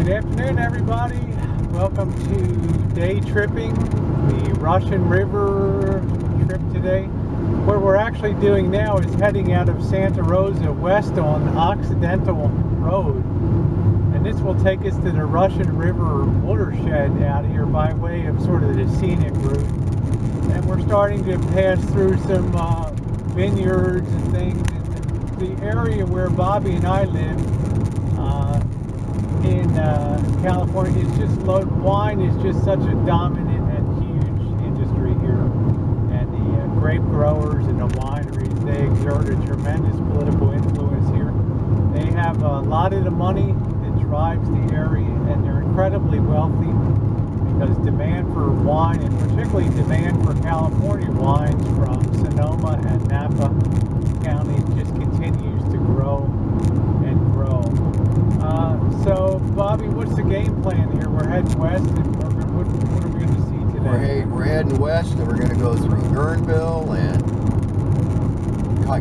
Good afternoon, everybody. Welcome to day tripping, the Russian River trip today. What we're actually doing now is heading out of Santa Rosa west on Occidental Road. And this will take us to the Russian River watershed out here by way of sort of the scenic route. And we're starting to pass through some vineyards and things. And the area where Bobby and I live in California is just wine is just such a dominant and huge industry here. And the grape growers and the wineries, they exert a tremendous political influence here. They have a lot of the money that drives the area, and they're incredibly wealthy because demand for wine, and particularly demand for California wines from Sonoma and Napa County, just continues to grow and grow. So, Bobby, what's the game plan here? We're heading west, and what are we going to see today? We're heading west, and we're going to go through Guerneville and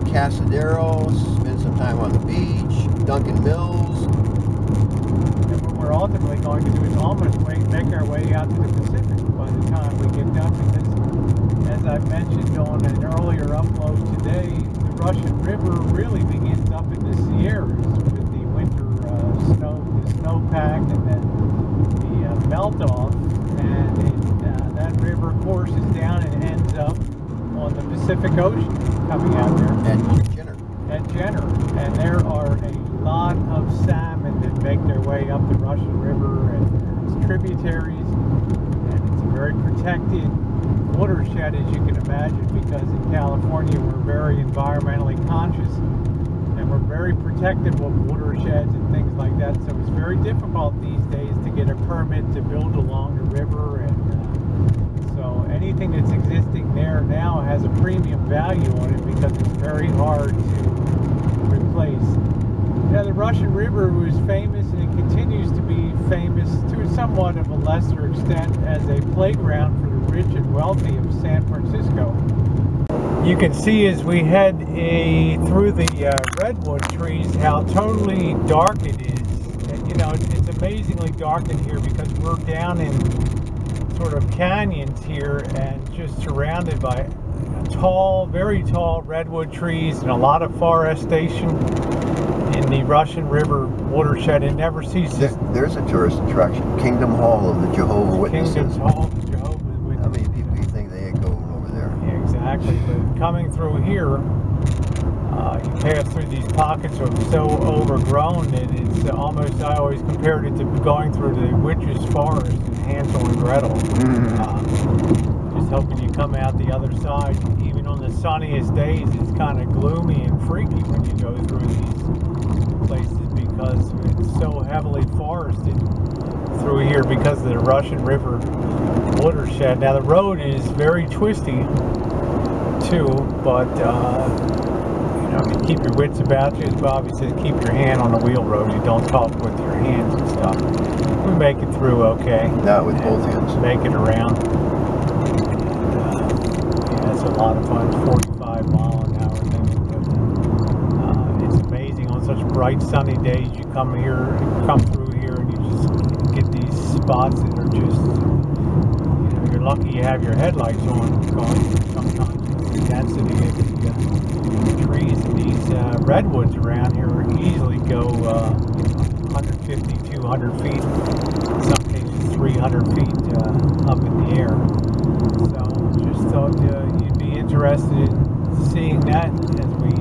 Cazadero, spend some time on the beach, Duncan Mills. And what we're ultimately going to do is almost make our way out to the Pacific by the time we get done, because, as I mentioned on an earlier upload today, the Russian River really begins up in the Sierras with the winter snowpack and then the melt-off, and that river courses down and ends up on the Pacific Ocean coming out there. At Jenner. And there are a lot of salmon that make their way up the Russian River and its tributaries, and it's a very protected watershed, as you can imagine, because in California we're very environmentally conscious and we're very protective of watersheds and things like that, so it's very difficult these days to get a permit to build along the river, and so anything that's existing there now has a premium value on it because it's very hard to replace. Now, the Russian River was famous, and it continues to be famous to somewhat of a lesser extent as a playground for the rich and wealthy of San Francisco. You can see as we head through the redwood trees how totally dark it is. And, you know, it's amazingly dark in here because we're down in sort of canyons here and just surrounded by tall, very tall redwood trees and a lot of forestation in the Russian River watershed. It never ceases. There's a tourist attraction, Kingdom Hall of the Jehovah's Witnesses. Kingdom Hall of the Jehovah's Witnesses. How many people do you think they go over there? Yeah, exactly. But coming through here, you pass through these pockets of so overgrown that it's almost, I always compared it to going through the witch's forest in Hansel and Gretel. Just hoping you come out the other side. Even on the sunniest days, it's kind of gloomy and freaky when you go through these places because it's so heavily forested through here because of the Russian River watershed. Now, the road is very twisty too, but you know, you keep your wits about you. As Bobby said, keep your hand on the wheel road. You don't talk with your hands and stuff. We make it through okay. Not with both hands. Make it around. Yeah, it's a lot of fun. 45 mile an hour thing. But, it's amazing on such bright sunny days. You come through here, and you just get these spots that are just, you know, you're lucky you have your headlights on because sometimes the density of the trees and these redwoods around here easily go 150, 200 feet, in some cases 300 feet up in the air. So just thought you'd be interested in seeing that as we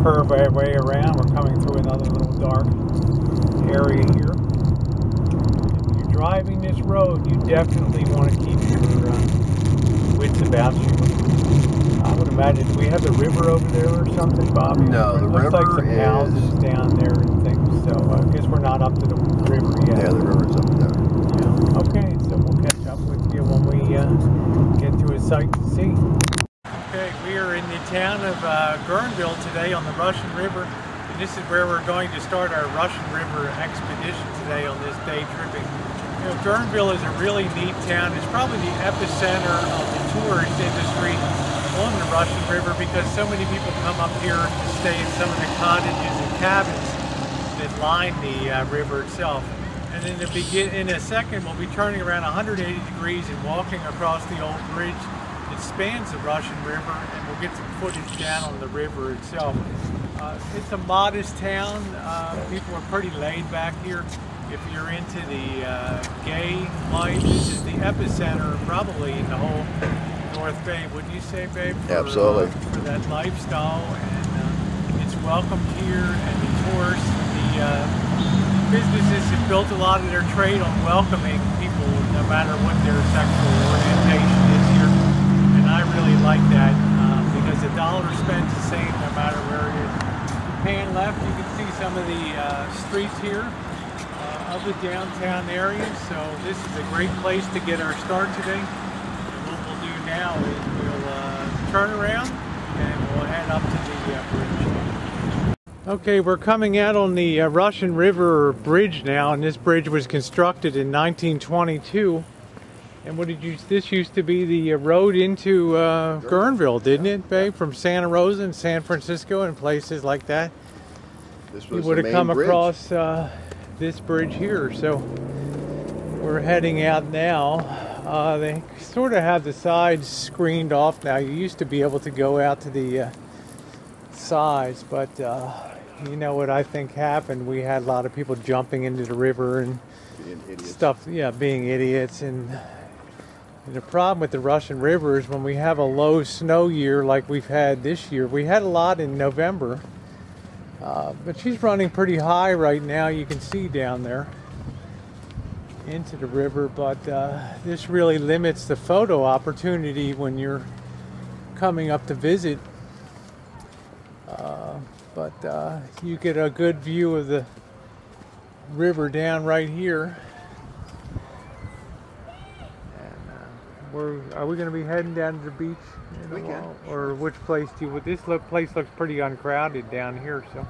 curve our way around. We're coming through another little dark area here. And when you're driving this road, you definitely want to keep your wits about you. I would imagine, do we have the river over there or something, Bobby? No, the river looks like some houses down there and things, so I guess we're not up to the river yet. Yeah, the river's up there. Yeah. Okay, so we'll catch up with you when we get to a site to see. Okay, we are in the town of Guerneville today on the Russian River, and this is where we're going to start our Russian River expedition today on this day tripping. You know, Guerneville is a really neat town. It's probably the epicenter of the tourist industry on the Russian River because so many people come up here to stay in some of the cottages and cabins that line the river itself. And in a second, we'll be turning around 180 degrees and walking across the old bridge that spans the Russian River, and we'll get some footage down on the river itself. It's a modest town. People are pretty laid back here. If you're into the gay life, this is the epicenter probably in the whole North Bay, wouldn't you say, babe? Absolutely. For that lifestyle, and it's welcomed here, and the tourists, the businesses have built a lot of their trade on welcoming people no matter what their sexual orientation is here, and I really like that because the dollar spent the same no matter where it is. Pan left, you can see some of the streets here of the downtown area, so this is a great place to get our start today. And what we'll do now is we'll turn around and we'll head up to the bridge. Okay, we're coming out on the Russian River Bridge now, and this bridge was constructed in 1922. And what did this used to be the road into Guerneville, didn't it, babe? From Santa Rosa and San Francisco and places like that. This was you would have come across this bridge here. So we're heading out now. They sort of have the sides screened off now. You used to be able to go out to the sides, but you know what I think happened? We had a lot of people jumping into the river and stuff. Yeah, being idiots. And the problem with the Russian River is when we have a low snow year like we've had this year. We had a lot in November, but she's running pretty high right now. You can see down there into the river, but this really limits the photo opportunity when you're coming up to visit. But you get a good view of the river down right here. Are we going to be heading down to the beach in a while? Or which place do you? This place looks pretty uncrowded down here, so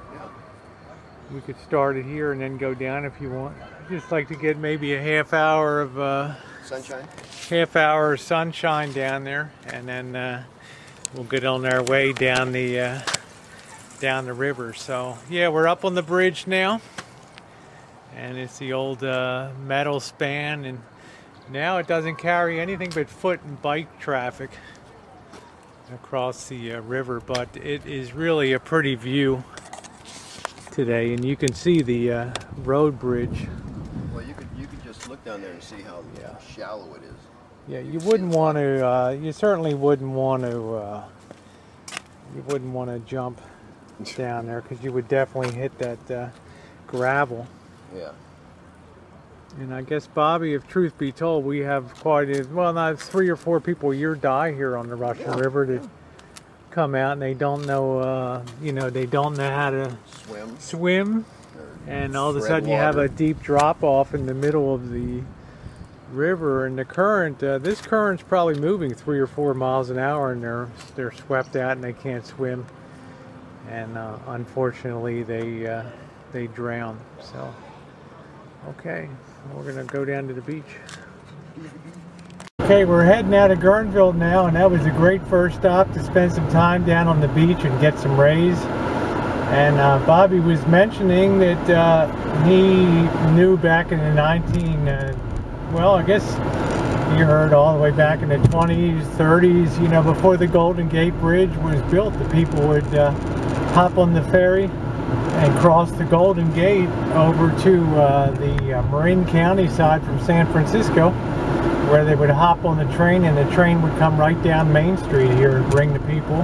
we could start it here and then go down if you want. I'd just like to get maybe a half hour of sunshine. Half hour of sunshine down there, and then we'll get on our way down the river. So yeah, we're up on the bridge now, and it's the old metal span, and now it doesn't carry anything but foot and bike traffic across the river, but it is really a pretty view today, and you can see the road bridge. Well, you could just look down there and see how shallow it is. Yeah, you wouldn't want to. You certainly wouldn't want to. You wouldn't want to jump down there because you would definitely hit that gravel. Yeah. And I guess, Bobby, if truth be told, we have quite a, well, not 3 or 4 people a year die here on the Russian River that come out and they don't know, you know, they don't know how to swim. And all of a sudden you have a deep drop off in the middle of the river, and the current, this current's probably moving 3 or 4 miles an hour, and they're swept out and they can't swim. And unfortunately they drown. So, okay. We're going to go down to the beach. Okay, we're heading out of Guerneville now, and that was a great first stop to spend some time down on the beach and get some rays. And Bobby was mentioning that he knew back in the well, I guess you heard all the way back in the 20s, 30s, you know, before the Golden Gate Bridge was built, the people would hop on the ferry and cross the Golden Gate over to the Marin County side from San Francisco, where they would hop on the train, and the train would come right down Main Street here and bring the people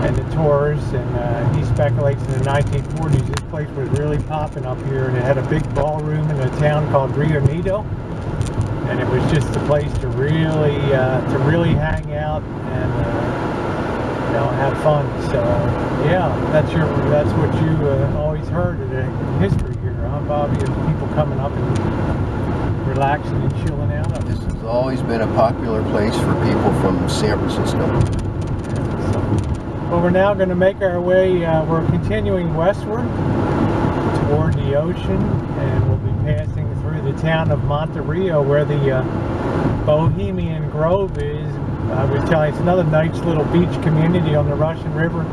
and the tourists. And he speculates in the 1940s this place was really popping up here, and it had a big ballroom in a town called Rio Nido, and it was just a place to really hang out and you know, have fun. So yeah, that's what you always heard of the history here, huh, Bobby? Of people coming up and relaxing and chilling out. This has always been a popular place for people from San Francisco. Yeah, so, well, we're now going to make our way. We're continuing westward toward the ocean, and we'll be passing through the town of Monte Rio, where the Bohemian Grove is. I was telling you, it's another nice little beach community on the Russian River.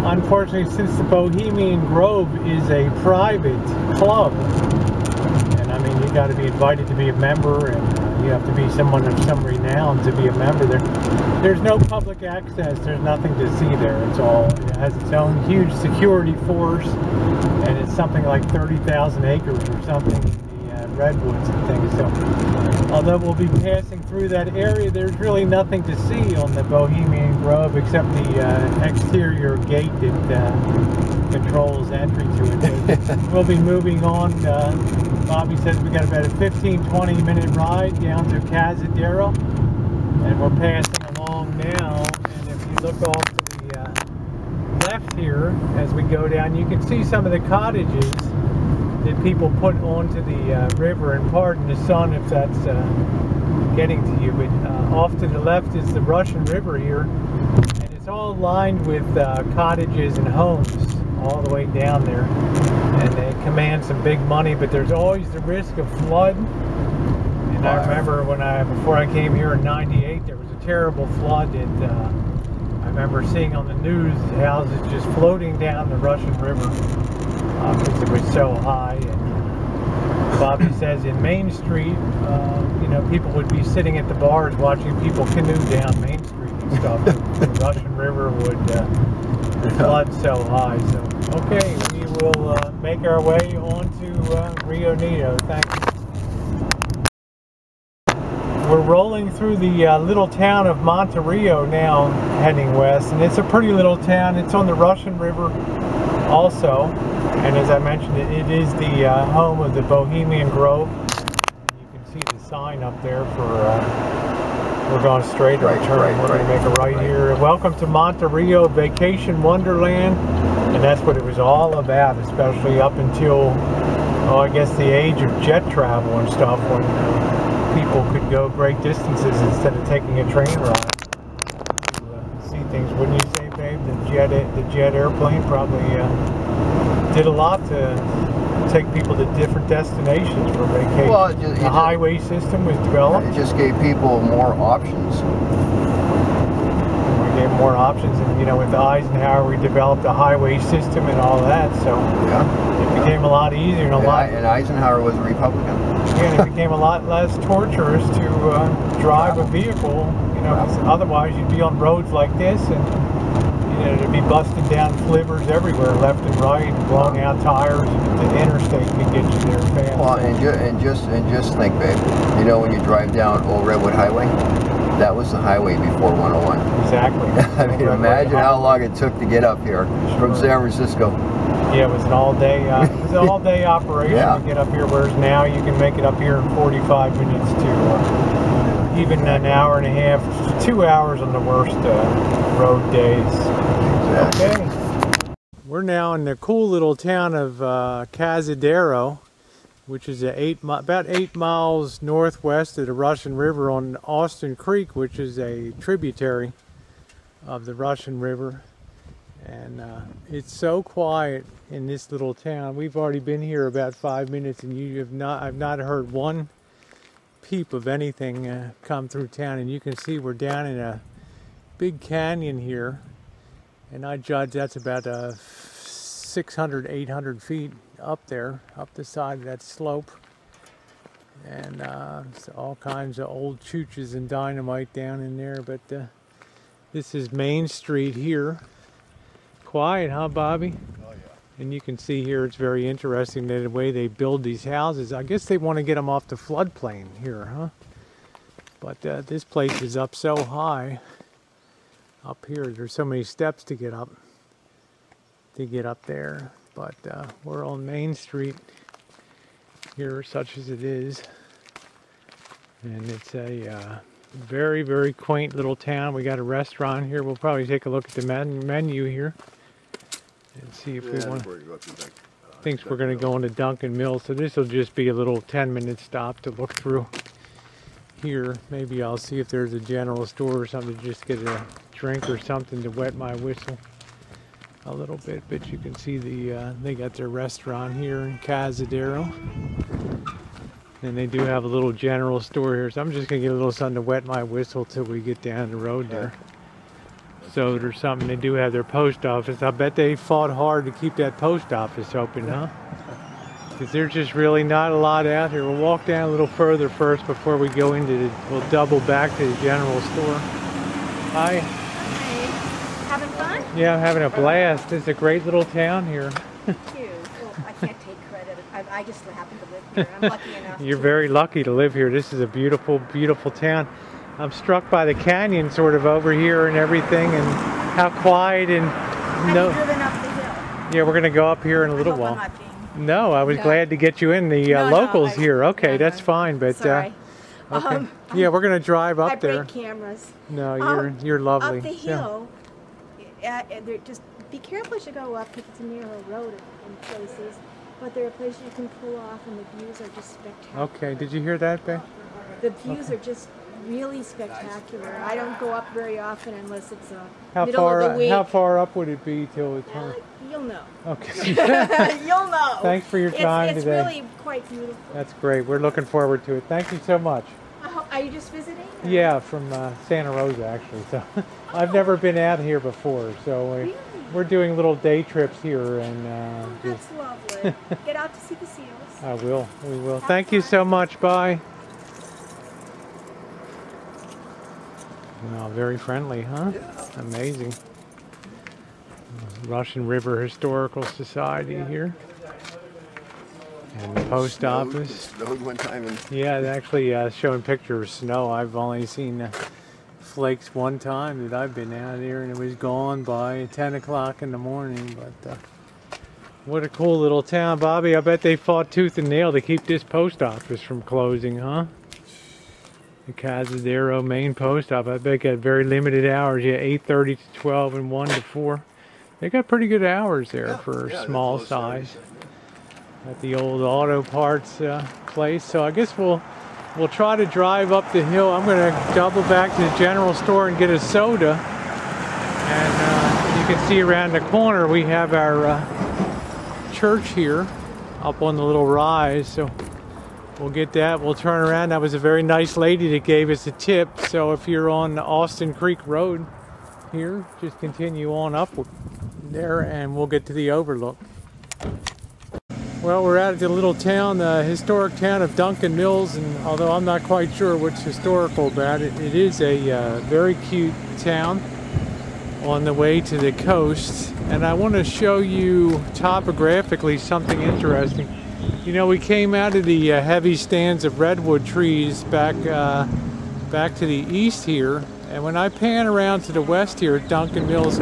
Unfortunately, since the Bohemian Grove is a private club, and got to be invited to be a member, and you have to be someone of some renown to be a member. There's no public access. There's nothing to see there. It has its own huge security force, and it's something like 30,000 acres or something in the redwoods and things. So although we'll be passing through that area, there's really nothing to see on the Bohemian Grove except the exterior gate that controls entry to it. So we'll be moving on. Bobby says we got about a 15-20 minute ride down to Cazadero, and we're passing along now. And if you look off to the left here as we go down, you can see some of the cottages that people put onto the river, and pardon the sun if that's getting to you, but off to the left is the Russian River here, and it's all lined with cottages and homes all the way down there, and they command some big money, but there's always the risk of flood. And I remember before I came here in '98, there was a terrible flood that I remember seeing on the news, houses just floating down the Russian River because it was so high. And Bobby says in Main Street, you know, people would be sitting at the bars watching people canoe down Main Street and stuff. The Russian River would flood so high. So, okay, we will make our way on to Rio Neto. Thank you. We're rolling through the little town of Monte Rio now, heading west, and it's a pretty little town. It's on the Russian River also, and as I mentioned, it is the home of the Bohemian Grove. You can see the sign up there for we're going straight or turn. We're going to make a right here. Welcome to Monte Rio Vacation Wonderland, and that's what it was all about, especially up until, oh, I guess the age of jet travel and stuff, when people could go great distances instead of taking a train ride to see things. Wouldn't you say, babe? The jet airplane probably did a lot to take people to different destinations for vacation. Well, the highway system was developed. It just gave people more options. We gave more options, and you know, with Eisenhower, we developed a highway system and all that. So it became a lot easier and And Eisenhower was a Republican. Yeah, it became a lot less torturous to drive a vehicle, you know, because otherwise you'd be on roads like this, and you know, it'd be busting down flivvers everywhere, left and right, and blowing out tires. The interstate could get you there fast. Well, and just think, babe. You know, when you drive down Old Redwood Highway, that was the highway before 101. Exactly. I mean, imagine how long it took to get up here from San Francisco. Yeah, it was an all-day operation to get up here, whereas now you can make it up here in 45 minutes to even an hour and a half, 2 hours on the worst road days. Exactly. Okay. We're now in the cool little town of Cazadero, which is about 8 miles northwest of the Russian River on Austin Creek, which is a tributary of the Russian River. And it's so quiet in this little town. We've already been here about 5 minutes, and I've not heard one peep of anything come through town. And you can see we're down in a big canyon here, and I judge that's about 600, 800 feet up there, up the side of that slope. And it's all kinds of old chooches and dynamite down in there. But this is Main Street here. Quiet, huh, Bobby? Oh, yeah. And you can see here, it's very interesting the way they build these houses. I guess they want to get them off the floodplain here, huh? But this place is up so high. Up here, there's so many steps to get up there. But we're on Main Street here, such as it is. And it's a very, very quaint little town. We got a restaurant here. We'll probably take a look at the menu here and see if we want to. Thinks we're going to go into Duncan Mills, so this will just be a little 10-minute stop to look through here. Maybe I'll see if there's a general store or something to just get a drink or something to wet my whistle a little bit. But you can see they got their restaurant here in Cazadero, and they do have a little general store here. So I'm just going to get a little something to wet my whistle till we get down the road there. So there's something. They do have their post office. I bet they fought hard to keep that post office open, huh? because there's just really not a lot out here. We'll walk down a little further first before we go into the, we'll double back to the general store. Hi. Hey, having fun? Yeah, I'm having a blast. It's a great little town here. Thank you. Well, I can't take credit. I just happen to live here. I'm lucky enough. You're very lucky to live here. This is a beautiful, beautiful town. I'm struck by the canyon sort of over here and everything, and how quiet and Have you driven up the hill? Yeah, we're going to go up here in a little I hope while. I'm not being... No, I was glad to get you in. The locals here. Okay, that's fine. But sorry. Okay. Yeah, we're going to drive up there. I break cameras. No, you're lovely. Up the hill, just be careful as you go up because it's a narrow road in places. But there are places you can pull off, and the views are just spectacular. Okay, did you hear that, babe? The views are just really spectacular. I don't go up very often unless it's how middle of the week. How far up would it be till it's home? You'll know. Okay. You'll know. Thanks for your time today. It's really quite beautiful. That's great. We're looking forward to it. Thank you so much. Are you just visiting? Or? Yeah, from Santa Rosa actually. So I've never been out here before, so we're doing little day trips here, and that's lovely. Get out to see the seals. I will. We will. Thank you so much. Bye. Wow, very friendly, huh? Yeah. Amazing. Russian River Historical Society here. And the post office. It snowed one time. Yeah, it's actually showing pictures of snow. I've only seen flakes one time that I've been out here, and it was gone by 10 o'clock in the morning. But what a cool little town, Bobby. I bet they fought tooth and nail to keep this post office from closing, huh? The Cazadero main post office. I bet they got very limited hours. Yeah, 8:30 to 12 and 1 to 4. They got pretty good hours there for small size. At the old auto parts place. So I guess we'll try to drive up the hill. I'm going to double back to the general store and get a soda. And you can see around the corner we have our church here up on the little rise. So we'll get that. We'll turn around. That was a very nice lady that gave us a tip. So if you're on Austin Creek Road here, just continue on up there and we'll get to the overlook. Well, we're out at the little town, the historic town of Duncan Mills, and although I'm not quite sure what's historical about it, it is a very cute town on the way to the coast. And I want to show you topographically something interesting. You know, we came out of the heavy stands of redwood trees back to the east here, and when I pan around to the west here at Duncan Mills,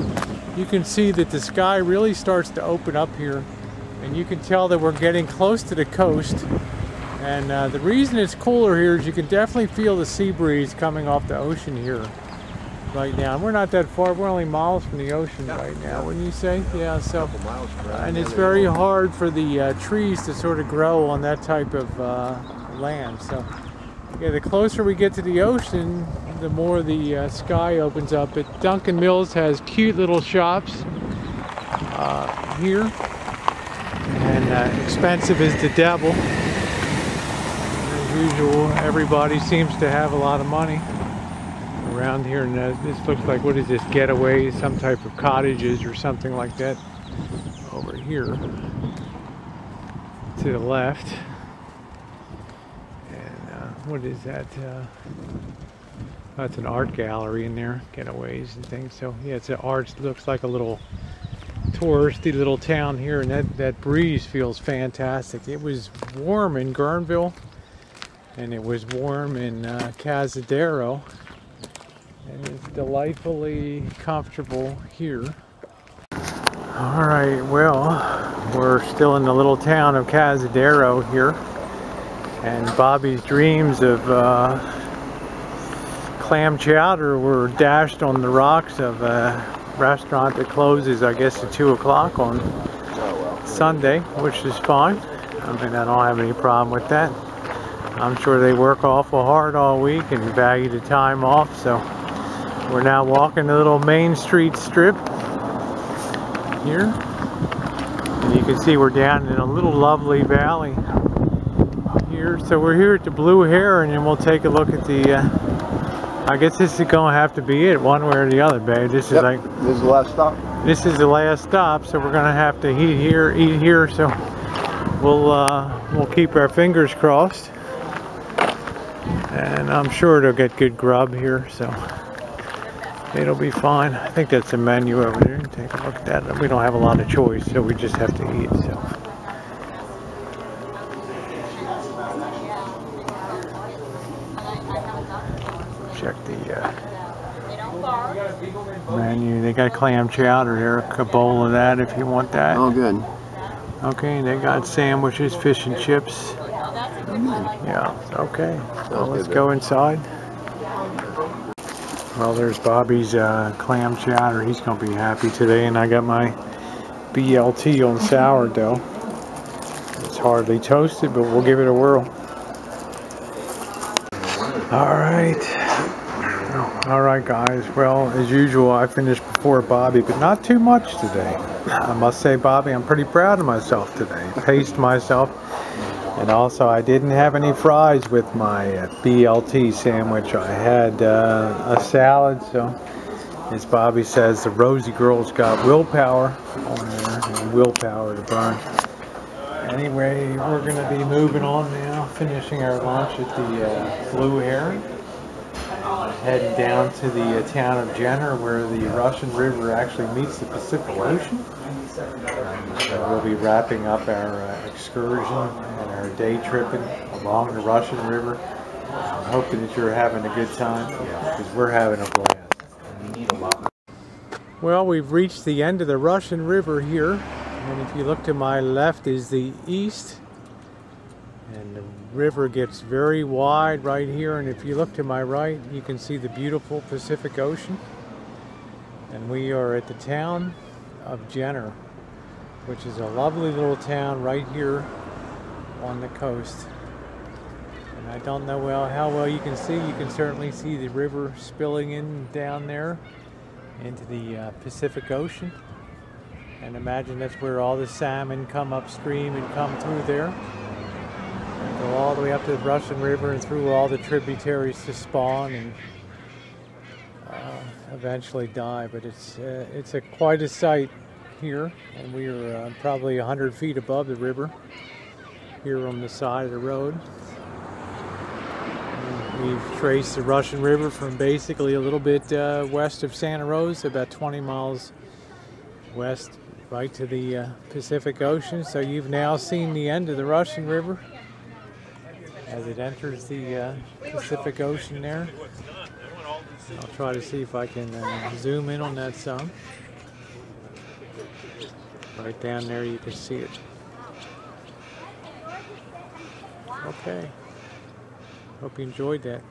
you can see that the sky really starts to open up here. And you can tell that we're getting close to the coast. And the reason it's cooler here is you can definitely feel the sea breeze coming off the ocean here right now. And we're not that far. We're only miles from the ocean right now, wouldn't you say? Yeah, so. And it's very hard for the trees to sort of grow on that type of land. So, yeah, the closer we get to the ocean, the more the sky opens up. But Duncan Mills has cute little shops here. And expensive as the devil. As usual, everybody seems to have a lot of money around here. And this looks like, what is this, getaways, some type of cottages or something like that over here to the left. And what is that? That's an art gallery in there, getaways and things. So yeah, it's an art, looks like a little touristy little town here, and that breeze feels fantastic. It was warm in Guerneville, and it was warm in Cazadero, and it's delightfully comfortable here. All right, well, we're still in the little town of Cazadero here, and Bobby's dreams of clam chowder were dashed on the rocks of restaurant that closes, I guess, at 2 o'clock on Sunday, which is fine. I mean, I don't have any problem with that. I'm sure they work awful hard all week and value the time off. So we're now walking the little Main Street strip here. And you can see we're down in a little lovely valley here. So we're here at the Blue Heron, and we'll take a look at the I guess this is going to have to be it, one way or the other, babe. This is like, this is the last stop. This is the last stop, so we're going to have to eat here. So we'll keep our fingers crossed, and I'm sure they'll get good grub here, so it'll be fine. I think that's the menu over there. Take a look at that. We don't have a lot of choice, so we just have to eat. So. Check the menu. They got clam chowder there, a bowl of that if you want that. Oh, good. Okay, they got sandwiches, fish and chips. Yeah, okay. So let's go inside. Well, there's Bobby's clam chowder. He's going to be happy today. And I got my BLT on sourdough. It's hardly toasted, but we'll give it a whirl. All right, guys. Well, as usual, I finished before Bobby, but not too much today. I must say, Bobby, I'm pretty proud of myself today. Paced myself. And also, I didn't have any fries with my BLT sandwich. I had a salad, so as Bobby says, the Rosie girl's got willpower on there, and willpower to burn. Anyway, we're going to be moving on now, finishing our lunch at the Blue Heron. Heading down to the town of Jenner, where the Russian River actually meets the Pacific Ocean. So we'll be wrapping up our excursion and our day tripping along the Russian River. I'm hoping that you're having a good time, because we're having a blast. Well, we've reached the end of the Russian River here, and if you look to my left is the east, and the river gets very wide right here, and if you look to my right you can see the beautiful Pacific Ocean. And we are at the town of Jenner, which is a lovely little town right here on the coast. And I don't know how well you can see. You can certainly see the river spilling in down there into the Pacific Ocean. And imagine that's where all the salmon come upstream and come through there. And go all the way up to the Russian River and through all the tributaries to spawn and eventually die. But it's quite a sight here, and we are probably 100 feet above the river here on the side of the road. And we've traced the Russian River from basically a little bit west of Santa Rosa, about 20 miles west, right to the Pacific Ocean. So you've now seen the end of the Russian River as it enters the Pacific Ocean there. I'll try to see if I can zoom in on that some. Right down there you can see it. Okay. Hope you enjoyed that.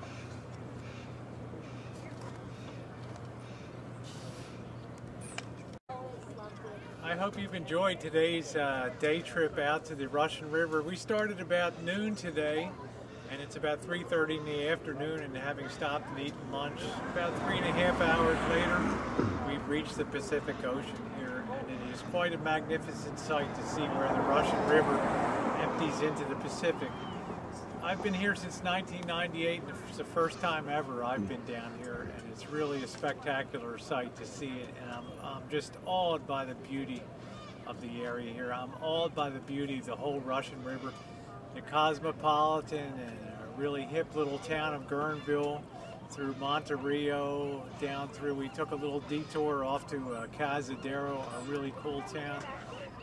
I hope you've enjoyed today's day trip out to the Russian River. We started about noon today, and it's about 3:30 in the afternoon, and having stopped and eaten lunch, about 3.5 hours later, we've reached the Pacific Ocean here, and it is quite a magnificent sight to see where the Russian River empties into the Pacific. I've been here since 1998, and it's the first time ever I've been down here, and it's really a spectacular sight to see it, and I'm just awed by the beauty of the area here. I'm awed by the beauty of the whole Russian River, the cosmopolitan and a really hip little town of Guerneville, through Monte Rio, down through, we took a little detour off to Cazadero, a really cool town.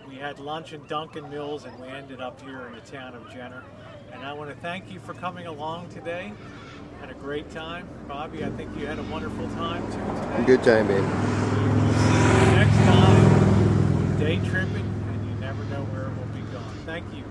We had lunch in Duncan Mills, and we ended up here in the town of Jenner. And I want to thank you for coming along today. Had a great time. Bobby, I think you had a wonderful time too today. Good time, man. Next time, day tripping, and you never know where it will be gone. Thank you.